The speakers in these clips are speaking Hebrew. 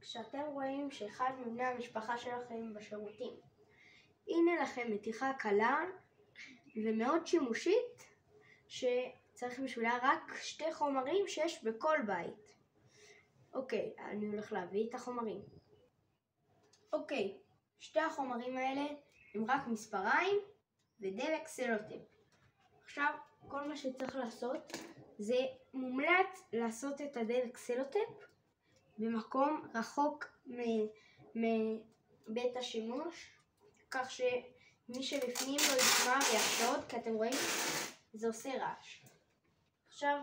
כשאתם רואים שאחד מבני המשפחה שלכם בשירותים. הנה לכם מתיחה קלה ומאוד שימושית שצריך בשבילה רק 2 חומרים שיש בכל בית. אוקיי, אני הולך להביא את החומרים. אוקיי, 2 החומרים האלה הם רק מספריים ודלק סלוטייפ. עכשיו כל מה שצריך לעשות זה מומלץ לעשות את הדלק סלוטייפ במקום רחוק מבית השימוש, כך שמי שבפנים לא ישמע ויחשוד, כי אתם רואים זה עושה רעש. עכשיו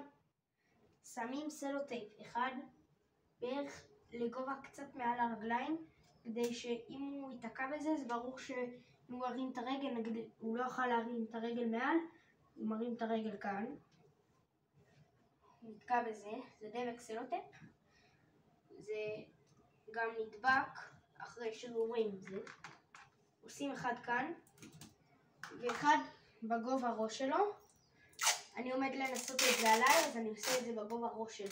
שמים סלוטייפ אחד בערך לגובה קצת מעל הרגליים, כדי שאם הוא ייתקע בזה, זה ברור שאם הוא ירים את הרגל, נגיד הוא לא יוכל להרים את הרגל מעל, הוא מרים את הרגל כאן, הוא נתקע בזה, זה דלק סלוטייפ. זה גם נדבק אחרי שגומרים את זה. עושים אחד כאן ואחד בגובה ראש שלו. אני עומד לנסות את זה עליי, אז אני עושה את זה בגובה ראש שלי.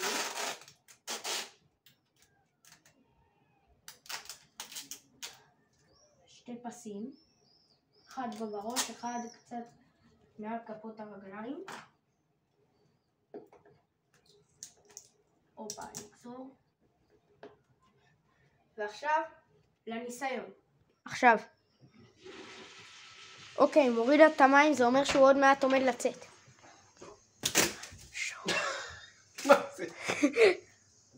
שתי פסים, אחד בגובה ראש, אחד קצת מעל כפות הרגליים. אופה, נקצור. ועכשיו לניסיון. עכשיו. אוקיי, מוריד את המים, זה אומר שהוא עוד מעט עומד לצאת.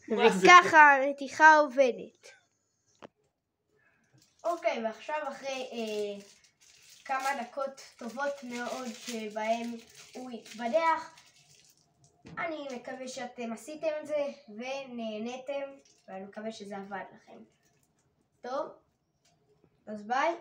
וככה הנתיחה עובדת. אוקיי, ועכשיו אחרי כמה דקות טובות מאוד שבהם הוא יתבדח, אני מקווה שאתם עשיתם את זה ונהניתם, ואני מקווה שזה עבד לכם. טוב, אז ביי.